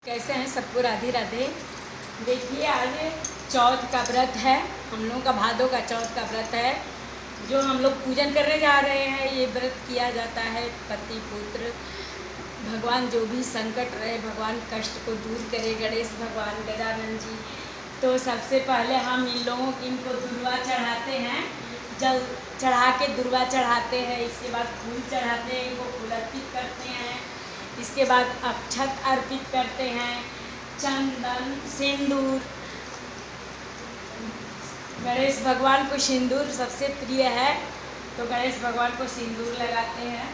कैसे हैं सबको? राधे राधे। देखिए, आज चौथ का व्रत है, हम लोगों का भादों का चौथ का व्रत है जो हम लोग पूजन करने जा रहे हैं। ये व्रत किया जाता है पति पुत्र भगवान जो भी संकट रहे भगवान कष्ट को दूर करे, गणेश भगवान गजानन जी। तो सबसे पहले हम इनको दुर्वा चढ़ाते हैं, जल चढ़ा के दुर्वा चढ़ाते हैं। इसके बाद फूल चढ़ाते हैं, इनको फूल अर्पित करते हैं। इसके बाद अक्षत अर्पित करते हैं, चंदन सिंदूर। गणेश भगवान को सिंदूर सबसे प्रिय है, तो गणेश भगवान को सिंदूर लगाते हैं।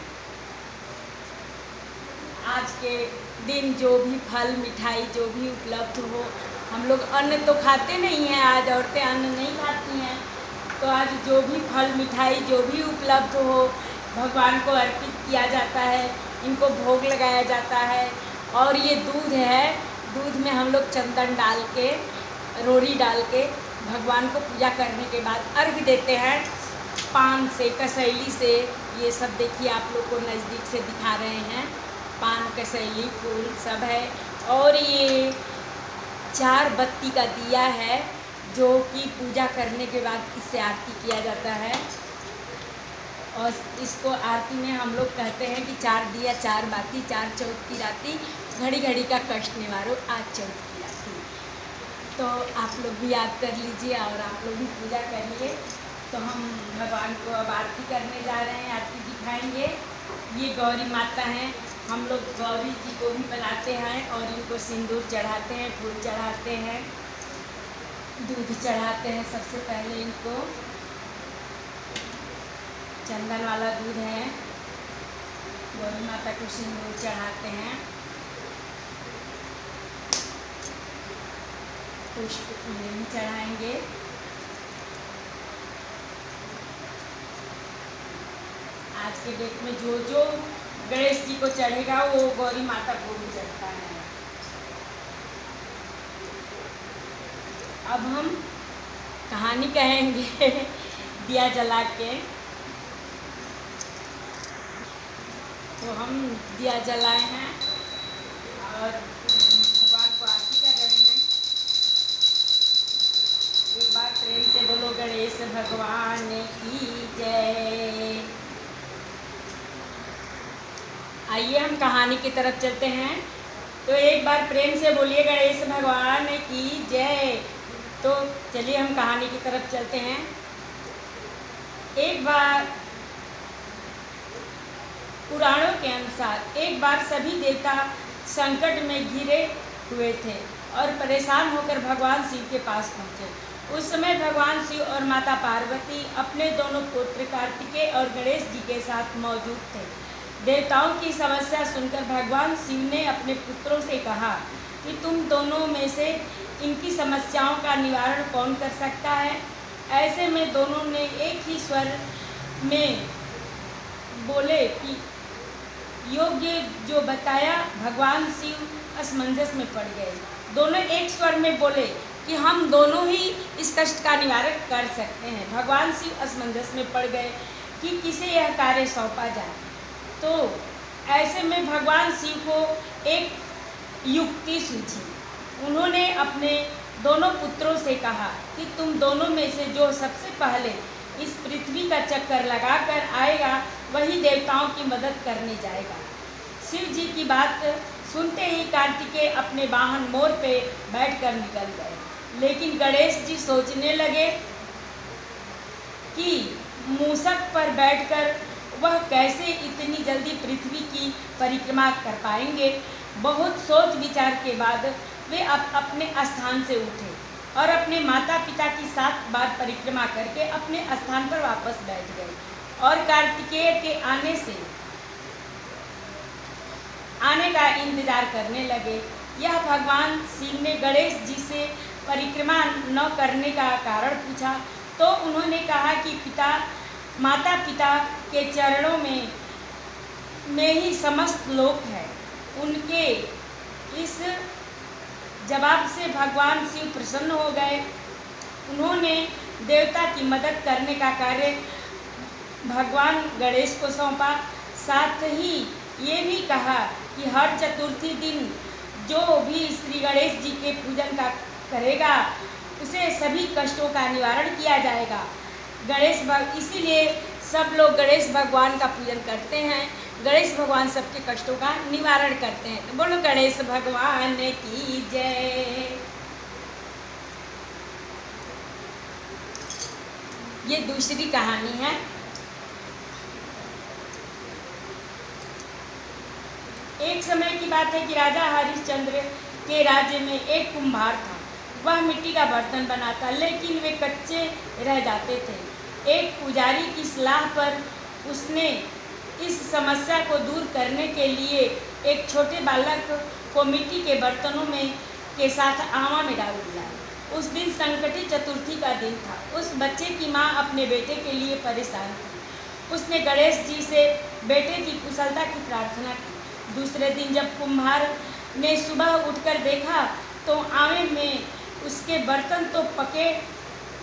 आज के दिन जो भी फल मिठाई जो भी उपलब्ध हो, हम लोग अन्न तो खाते नहीं हैं, आज औरतें अन्न नहीं खाती हैं, तो आज जो भी फल मिठाई जो भी उपलब्ध हो भगवान को अर्पित किया जाता है, इनको भोग लगाया जाता है। और ये दूध है, दूध में हम लोग चंदन डाल के रोड़ी डाल के भगवान को पूजा करने के बाद अर्घ देते हैं। पान से कसैली से, ये सब देखिए आप लोग को नज़दीक से दिखा रहे हैं, पान कसैली फूल सब है। और ये 4 बत्ती का दिया है जो कि पूजा करने के बाद इससे आरती किया जाता है। और इसको आरती में हम लोग कहते हैं कि 4 दिया 4 बाती, 4 चौथ की राती, घड़ी घड़ी का कष्ट निवारो आज चौथ की राती। तो आप लोग भी याद कर लीजिए और आप लोग भी पूजा करिए। तो हम भगवान को अब आरती करने जा रहे हैं, आरती दिखाएंगे। ये गौरी माता हैं, हम लोग गौरी जी को भी बनाते हैं और इनको सिंदूर चढ़ाते हैं, फूल चढ़ाते हैं, दूध चढ़ाते हैं। सबसे पहले इनको चंदन वाला दूध है, गौरी माता को सिंदूर चढ़ाते हैं, पुष्प उन्हें भी चढ़ाएंगे। आज के डेट में जो जो गणेश जी को चढ़ेगा वो गौरी माता को भी चढ़ता है। अब हम कहानी कहेंगे दिया जला के। तो हम दिया जलाए हैं और भगवान को आरती कर रहे हैं। एक बार प्रेम से बोलो गणेश भगवान की जय। आइए हम कहानी की तरफ चलते हैं। तो एक बार प्रेम से बोलिए गणेश भगवान की जय। तो चलिए हम कहानी की तरफ चलते हैं। एक बार पुराणों के अनुसार एक बार सभी देवता संकट में घिरे हुए थे और परेशान होकर भगवान शिव के पास पहुँचे। उस समय भगवान शिव और माता पार्वती अपने दोनों पुत्र कार्तिकेय और गणेश जी के साथ मौजूद थे। देवताओं की समस्या सुनकर भगवान शिव ने अपने पुत्रों से कहा कि तुम दोनों में से इनकी समस्याओं का निवारण कौन कर सकता है। ऐसे में दोनों ने एक ही स्वर में बोले कि योग्य जो बताया। भगवान शिव असमंजस में पड़ गए। दोनों एक स्वर में बोले कि हम दोनों ही इस कष्ट का निवारण कर सकते हैं। भगवान शिव असमंजस में पड़ गए कि किसे यह कार्य सौंपा जाए। तो ऐसे में भगवान शिव को एक युक्ति सूझी। उन्होंने अपने दोनों पुत्रों से कहा कि तुम दोनों में से जो सबसे पहले इस पृथ्वी का चक्कर लगाकर आएगा वही देवताओं की मदद करने जाएगा। शिव जी की बात सुनते ही कार्तिकेय अपने वाहन मोर पे बैठकर निकल गए। लेकिन गणेश जी सोचने लगे कि मूषक पर बैठकर वह कैसे इतनी जल्दी पृथ्वी की परिक्रमा कर पाएंगे। बहुत सोच विचार के बाद वे अपने स्थान से उठे और अपने माता पिता की 7 बार परिक्रमा करके अपने स्थान पर वापस बैठ गए और कार्तिकेय के आने का इंतजार करने लगे। यह भगवान शिव ने गणेश जी से परिक्रमा न करने का कारण पूछा तो उन्होंने कहा कि माता पिता के चरणों में ही समस्त लोक है। उनके इस जवाब से भगवान शिव प्रसन्न हो गए। उन्होंने देवता की मदद करने का कार्य भगवान गणेश को सौंपा। साथ ही ये भी कहा कि हर चतुर्थी दिन जो भी श्री गणेश जी के पूजन का करेगा उसे सभी कष्टों का निवारण किया जाएगा। इसीलिए सब लोग गणेश भगवान का पूजन करते हैं। गणेश भगवान सबके कष्टों का निवारण करते हैं। तो बोलो गणेश भगवान की जय। ये दूसरी कहानी है। एक समय की बात है कि राजा हरिश्चंद्र के राज्य में एक कुम्हार था। वह मिट्टी का बर्तन बनाता, लेकिन वे कच्चे रह जाते थे। एक पुजारी की सलाह पर उसने इस समस्या को दूर करने के लिए एक छोटे बालक को मिट्टी के बर्तनों में के साथ आमा में डाल दिया। उस दिन संकटी चतुर्थी का दिन था। उस बच्चे की माँ अपने बेटे के लिए परेशान थी। उसने गणेश जी से बेटे की कुशलता की प्रार्थना की। दूसरे दिन जब कुम्हार ने सुबह उठकर देखा तो आमे में उसके बर्तन तो पके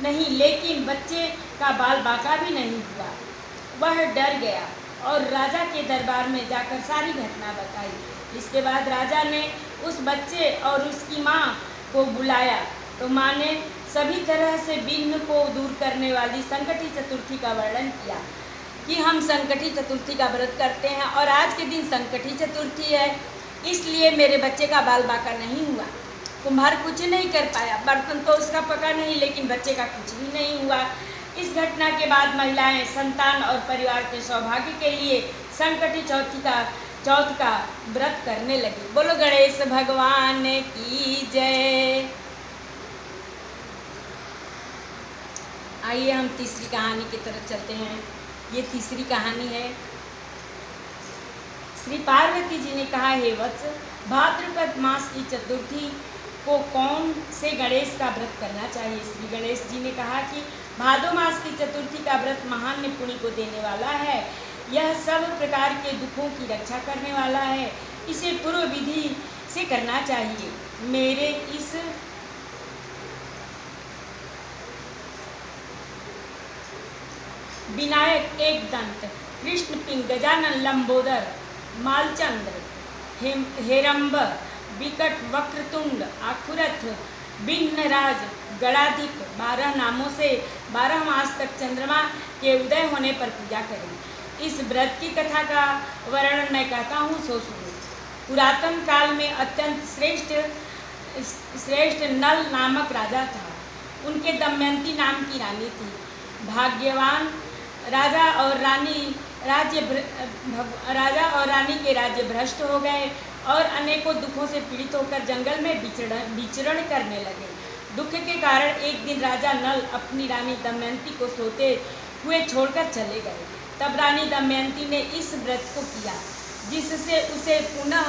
नहीं, लेकिन बच्चे का बाल बांका भी नहीं हुआ। वह डर गया और राजा के दरबार में जाकर सारी घटना बताई। इसके बाद राजा ने उस बच्चे और उसकी माँ को बुलाया तो माँ ने सभी तरह से विघ्न को दूर करने वाली संकटी चतुर्थी का वर्णन किया कि हम संकटी चतुर्थी का व्रत करते हैं और आज के दिन संकटी चतुर्थी है, इसलिए मेरे बच्चे का बाल बांका नहीं हुआ। कुम्हार कुछ नहीं कर पाया, बर्तन तो उसका पका नहीं, लेकिन बच्चे का कुछ भी नहीं हुआ। इस घटना के बाद महिलाएं संतान और परिवार के सौभाग्य के लिए संकटी चौथ का व्रत करने लगी। बोलो गणेश भगवान की जय। आइए हम तीसरी कहानी की तरफ चलते हैं। ये तीसरी कहानी है। श्री पार्वती जी ने कहा, हे वत्स, भाद्रपद मास की चतुर्थी को कौन से गणेश का व्रत करना चाहिए। श्री गणेश जी ने कहा कि भादो मास की चतुर्थी का व्रत महान पुण्य को देने वाला है। यह सब प्रकार के दुखों की रक्षा करने वाला है। इसे पूर्व विधि से करना चाहिए। मेरे इस विनायक एक दंत कृष्ण पिंग गजानन लंबोदर मालचंद्र हेरंब विकट वक्रतुंड आखुरथ विघ्नराज गणाधिक 12 नामों से 12 मास तक चंद्रमा के उदय होने पर पूजा करें। इस व्रत की कथा का वर्णन मैं कहता हूँ, सो सुनो। पुरातन काल में अत्यंत श्रेष्ठ नल नामक राजा था। उनके दमयंती नाम की रानी थी। भाग्यवान राजा और रानी के राज्य भ्रष्ट हो गए और अनेकों दुखों से पीड़ित होकर जंगल में विचरण करने लगे। दुख के कारण एक दिन राजा नल अपनी रानी दमयंती को सोते हुए छोड़कर चले गए। तब रानी दमयंती ने इस व्रत को किया, जिससे उसे पुनः